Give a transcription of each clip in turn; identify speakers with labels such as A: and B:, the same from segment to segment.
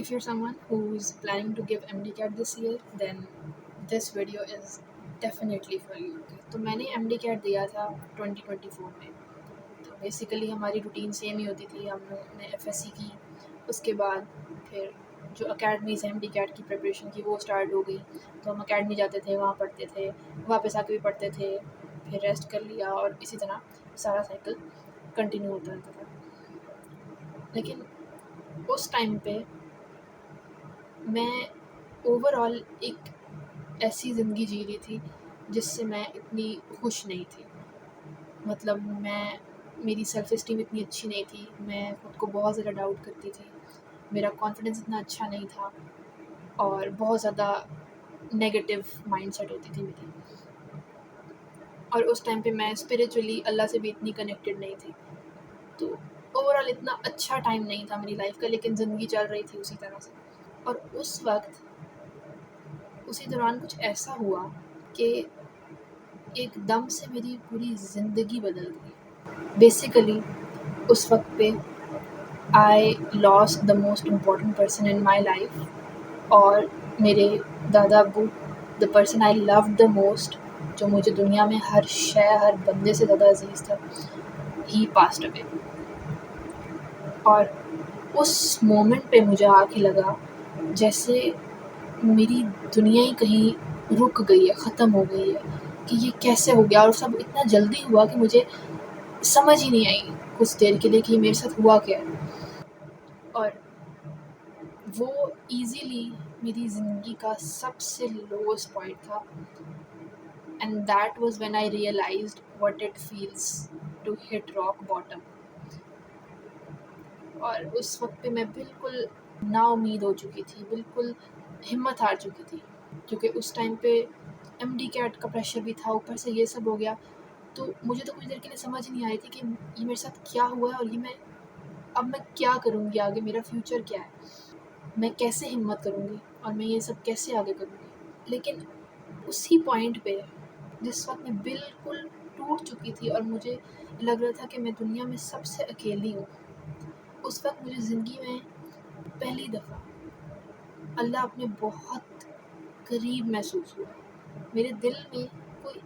A: If you're someone who's planning to give MD-CAT this year, then this video is definitely for you. Okay? तो मैंने MD-CAT दिया था 2024 में. तो basically हमारी रूटीन सेम ही होती थी. हम लोग ने FSC की, उसके बाद फिर जो अकेडमीज़ है MD-CAT की प्रिपरेशन की वो स्टार्ट हो गई. तो हम अकेडमी जाते थे, वहाँ पढ़ते थे, वापस आके भी पढ़ते थे, फिर रेस्ट कर लिया और इसी तरह सारा साइकिल कंटिन्यू होता रहता था. लेकिन उस टाइम पे मैं ओवरऑल एक ऐसी ज़िंदगी जी रही थी जिससे मैं इतनी खुश नहीं थी. मतलब मेरी सेल्फ़ इस्टीम इतनी अच्छी नहीं थी. मैं खुद को बहुत ज़्यादा डाउट करती थी. मेरा कॉन्फिडेंस इतना अच्छा नहीं था और बहुत ज़्यादा नेगेटिव माइंडसेट होती थी मेरी. और उस टाइम पे मैं स्पिरिचुअली अल्लाह से भी इतनी कनेक्टेड नहीं थी. तो ओवरऑल इतना अच्छा टाइम नहीं था मेरी लाइफ़ का, लेकिन ज़िंदगी चल रही थी उसी तरह से. और उसी दौरान कुछ ऐसा हुआ कि एकदम से मेरी पूरी ज़िंदगी बदल गई. बेसिकली उस वक्त पे I lost the most important person in my life. और मेरे दादा अब्बू, the person I love the most, जो मुझे दुनिया में हर बंदे से ज़्यादा अजीज़ था, ही पास्ड अवे. और उस मोमेंट पे मुझे आके लगा जैसे मेरी दुनिया ही कहीं रुक गई है, ख़त्म हो गई है कि ये कैसे हो गया. और सब इतना जल्दी हुआ कि मुझे समझ ही नहीं आई कुछ देर के लिए कि मेरे साथ हुआ क्या है. और वो ईज़िली मेरी ज़िंदगी का सबसे लोएस्ट पॉइंट था. And that was when I realised what it feels to hit rock bottom. और उस वक्त पे मैं बिल्कुल नाउम्मीद हो चुकी थी, बिल्कुल हिम्मत हार चुकी थी, क्योंकि उस टाइम पे MD-CAT का प्रेशर भी था, ऊपर से ये सब हो गया. तो मुझे तो कुछ देर के लिए समझ नहीं आ रही थी कि ये मेरे साथ क्या हुआ है और अब मैं क्या करूँगी आगे, मेरा फ्यूचर क्या है, मैं कैसे हिम्मत करूँगी और मैं ये सब कैसे आगे करूँगी. लेकिन उसी पॉइंट पे जिस वक्त मैं बिल्कुल टूट चुकी थी और मुझे लग रहा था कि मैं दुनिया में सबसे अकेली हूँ, उस वक्त मुझे ज़िंदगी में पहली दफ़ा अल्लाह अपने बहुत करीब महसूस हुआ. मेरे दिल में कोई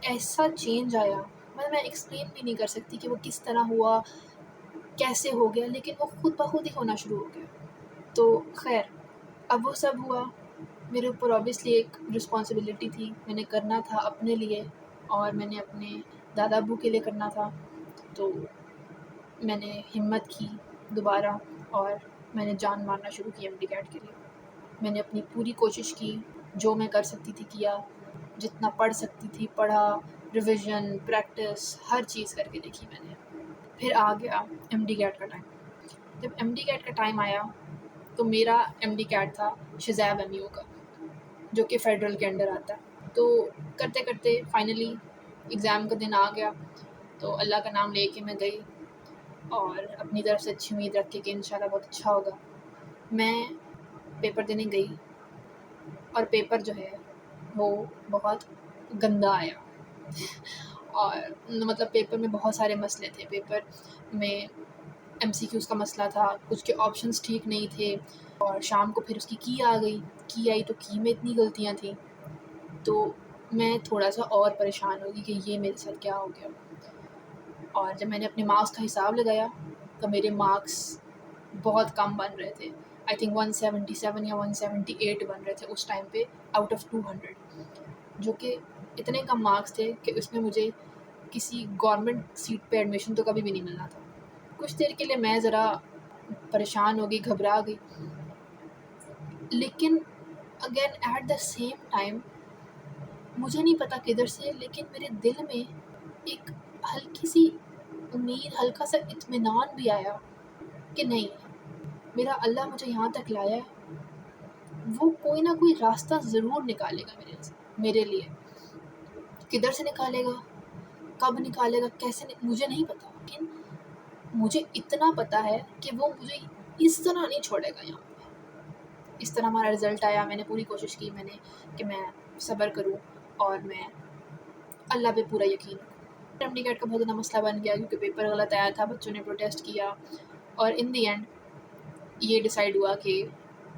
A: ऐसा चेंज आया, मतलब मैं एक्सप्लेन भी नहीं कर सकती कि वो किस तरह हुआ, कैसे हो गया, लेकिन वो खुद ब खुद ही होना शुरू हो गया. तो खैर, अब वो सब हुआ. मेरे ऊपर ऑब्वियसली एक रिस्पॉन्सिबिलिटी थी, मैंने करना था अपने लिए और मैंने अपने दादा अब्बू के लिए करना था. तो मैंने हिम्मत की दोबारा और मैंने जान मारना शुरू की MD-CAT के लिए. मैंने अपनी पूरी कोशिश की, जो मैं कर सकती थी किया, जितना पढ़ सकती थी पढ़ा, रिविज़न, प्रैक्टिस, हर चीज़ करके देखी मैंने. फिर आ गया MD-CAT का टाइम. जब MD-CAT का टाइम आया तो मेरा MD-CAT था शज़ैब MU का, जो कि फ़ेडरल के अंडर आता है. तो करते करते फाइनली एग्ज़ाम का दिन आ गया. तो अल्लाह का नाम लेके मैं गई और अपनी तरफ से अच्छी उम्मीद रख के कि इंशाल्लाह बहुत अच्छा होगा. मैं पेपर देने गई और पेपर जो है वो बहुत गंदा आया. और मतलब पेपर में बहुत सारे मसले थे. पेपर में MCQs का मसला था, कुछ के ऑप्शंस ठीक नहीं थे. और शाम को फिर उसकी की आ गई, की आई तो की में इतनी गलतियाँ थी. तो मैं थोड़ा सा और परेशान हो गई कि ये मेरे साथ क्या हो गया. और जब मैंने अपने मार्क्स का हिसाब लगाया तो मेरे मार्क्स बहुत कम बन रहे थे. आई थिंक 177 या 178 बन रहे थे उस टाइम पे आउट ऑफ 200, जो कि इतने कम मार्क्स थे कि उसमें मुझे किसी गवर्नमेंट सीट पे एडमिशन तो कभी भी नहीं मिलना था. कुछ देर के लिए मैं ज़रा परेशान हो गई, घबरा गई. लेकिन again at the same time मुझे नहीं पता किधर से, लेकिन मेरे दिल में एक हल्की सी उम्मीद, हल्का सा इत्मीनान भी आया कि नहीं, मेरा अल्लाह मुझे यहाँ तक लाया है, वो कोई ना कोई रास्ता ज़रूर निकालेगा मेरे लिए. किधर से निकालेगा, कब निकालेगा, कैसे मुझे नहीं पता. लेकिन मुझे इतना पता है कि वो मुझे इस तरह नहीं छोड़ेगा यहाँ पे. इस तरह हमारा रिज़ल्ट आया. मैंने पूरी कोशिश की कि मैं सब्र करूँ और मैं अल्लाह पे पूरा यकीन रखूँ. MD-CAT का बहुत ज़्यादा मसला बन गया क्योंकि पेपर गलत आया था, बच्चों ने प्रोटेस्ट किया और इन दी एंड یہ ڈیسائیڈ ہوا کہ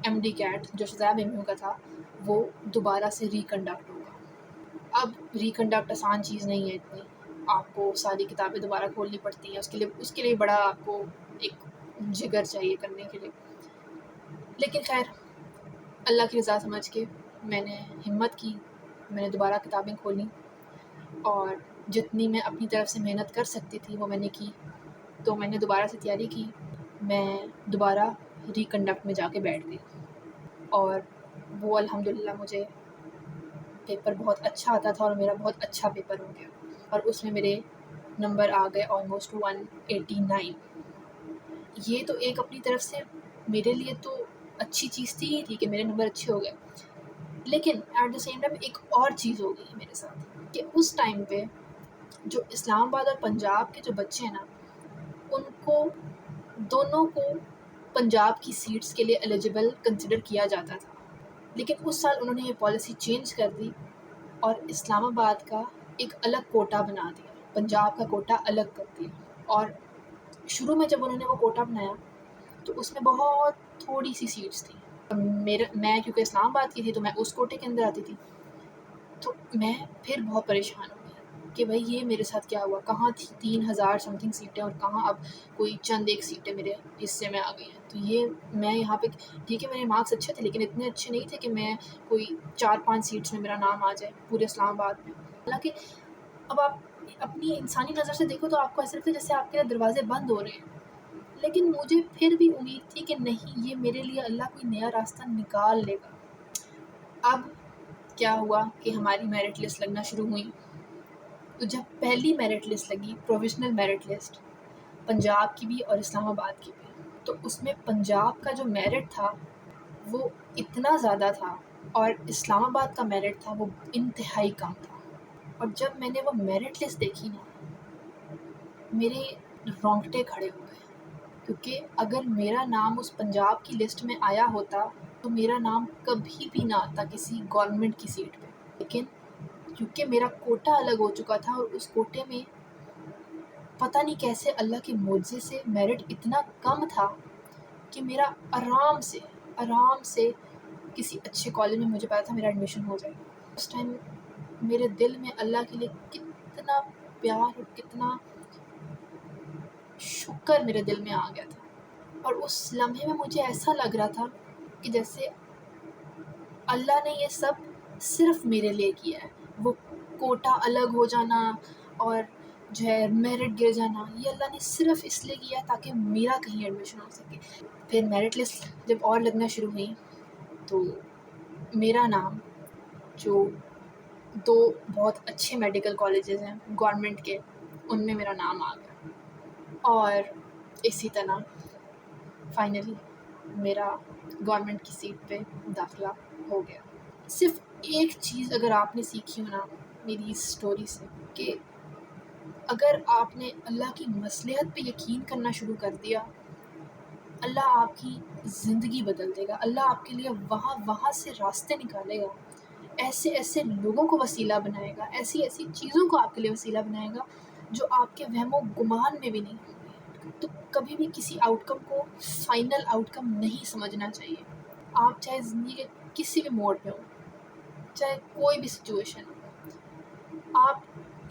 A: MD CAT جو شزائب MU کا تھا وہ دوبارہ سے ریکنڈکٹ ہوگا۔ اب ریکنڈکٹ آسان چیز نہیں ہے اتنی، آپ کو ساری کتابیں دوبارہ کھولنی پڑتی ہیں، اس کے لیے بڑا آپ کو ایک جگر چاہیے کرنے کے لیے۔ لیکن خیر اللہ کی رضا سمجھ کے میں نے ہمت کی، میں نے دوبارہ کتابیں کھولیں اور جتنی میں اپنی طرف سے محنت کر سکتی تھی وہ میں نے کی۔ تو میں نے دوبارہ سے تیاری کی، میں دوبارہ ریکنڈکٹ میں جا کے بیٹھ گئی اور وہ الحمدللہ مجھے پیپر بہت اچھا آتا تھا اور میرا بہت اچھا پیپر ہو گیا اور اس میں میرے نمبر آ گئے آلموسٹ 189۔ یہ تو ایک اپنی طرف سے میرے لیے تو اچھی چیز تھی ہی تھی کہ میرے نمبر اچھے ہو گئے، لیکن ایٹ دا سیم ٹائم ایک اور چیز ہو گئی میرے ساتھ کہ اس ٹائم پہ جو اسلام آباد اور پنجاب کے جو بچے ہیں نا، ان کو دونوں کو پنجاب کی سیٹس کے لیے ایلیجیبل کنسیڈر کیا جاتا تھا، لیکن اس سال انہوں نے یہ پالیسی چینج کر دی اور اسلام آباد کا ایک الگ کوٹا بنا دیا، پنجاب کا کوٹا الگ کر دیا۔ اور شروع میں جب انہوں نے وہ کوٹا بنایا تو اس میں بہت تھوڑی سی سیٹس تھیں، میں کیونکہ اسلام آباد کی تھی تو میں اس کوٹے کے اندر آتی تھی، تو میں پھر بہت پریشان ہو گئی کہ بھائی یہ میرے ساتھ کیا ہوا، کہاں تھی 3000 سم تھنگ سیٹیں اور کہاں اب کوئی چند ایک سیٹیں میرے حصے میں آ گئی ہیں۔ تو یہ میں یہاں پہ ٹھیک ہے میرے مارکس اچھے تھے لیکن اتنے اچھے نہیں تھے کہ میں کوئی 4-5 سیٹس میں میرا نام آ جائے پورے اسلام آباد میں۔ حالانکہ اب آپ اپنی انسانی نظر سے دیکھو تو آپ کو ایسا لگتا ہے جیسے آپ کے دروازے بند ہو رہے ہیں، لیکن مجھے پھر بھی امید تھی کہ نہیں، یہ میرے لیے اللہ کوئی نیا راستہ نکال لے گا۔ اب کیا ہوا کہ ہماری میرٹ لسٹ لگنا شروع ہوئی، تو جب پہلی میرٹ لسٹ لگی، پروویژنل میرٹ لسٹ، پنجاب کی بھی اور اسلام آباد کی بھی، تو اس میں پنجاب کا جو میرٹ تھا وہ اتنا زیادہ تھا اور اسلام آباد کا میرٹ تھا وہ انتہائی کم تھا۔ اور جب میں نے وہ میرٹ لسٹ دیکھی نا، میرے رونگٹے کھڑے ہو گئے، کیونکہ اگر میرا نام اس پنجاب کی لسٹ میں آیا ہوتا تو میرا نام کبھی بھی نہ آتا کسی گورنمنٹ کی سیٹ پہ، لیکن کیونکہ میرا کوٹا الگ ہو چکا تھا اور اس کوٹے میں پتہ نہیں کیسے اللہ کے معجزے سے میرٹ اتنا کم تھا کہ میرا آرام سے کسی اچھے کالج میں مجھے پتا تھا میرا ایڈمیشن ہو جائے۔ اس ٹائم میرے دل میں اللہ کے لیے کتنا پیار اور کتنا شکر میرے دل میں آ گیا تھا، اور اس لمحے میں مجھے ایسا لگ رہا تھا کہ جیسے اللہ نے یہ سب صرف میرے لیے کیا ہے۔ وہ کوٹا الگ ہو جانا اور جو ہے میرٹ گر جانا، یہ اللہ نے صرف اس لیے کیا تاکہ میرا کہیں ایڈمیشن ہو سکے۔ پھر میرٹ لسٹ جب اور لگنا شروع ہوئی تو میرا نام، جو 2 بہت اچھے میڈیکل کالجز ہیں گورنمنٹ کے، ان میں میرا نام آ گیا اور اسی طرح فائنلی میرا گورنمنٹ کی سیٹ پہ داخلہ ہو گیا۔ صرف ایک چیز اگر آپ نے سیکھی ہو نا میری اس سٹوری سے، کہ اگر آپ نے اللہ کی مصلحت پہ یقین کرنا شروع کر دیا، اللہ آپ کی زندگی بدل دے گا، اللہ آپ کے لیے وہاں سے راستے نکالے گا، ایسے لوگوں کو وسیلہ بنائے گا، ایسی چیزوں کو آپ کے لیے وسیلہ بنائے گا جو آپ کے وہم و گمان میں بھی نہیں ہوں گے۔ تو کبھی بھی کسی آؤٹ کم کو فائنل آؤٹ کم نہیں سمجھنا چاہیے۔ آپ چاہے زندگی کے کسی بھی موڑ پہ ہو، چاہے کوئی بھی سچویشن ہو، آپ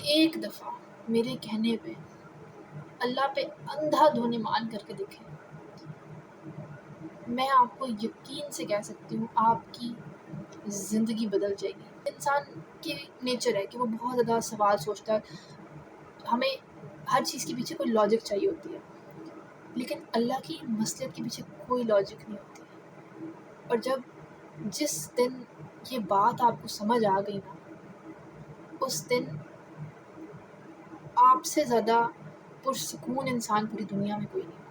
A: ایک دفعہ میرے کہنے پہ اللہ پہ اندھا دھونے مان کر کے دیکھیں، میں آپ کو یقین سے کہہ سکتی ہوں آپ کی زندگی بدل جائے گی۔ انسان کی نیچر ہے کہ وہ بہت زیادہ سوال سوچتا ہے، ہمیں ہر چیز کے پیچھے کوئی لاجک چاہیے ہوتی ہے، لیکن اللہ کی مصلحت کے پیچھے کوئی لاجک نہیں ہوتی۔ اور جس دن یہ بات آپ کو سمجھ آ گئی نا، اس دن آپ سے زیادہ پرسکون انسان پوری دنیا میں کوئی نہیں۔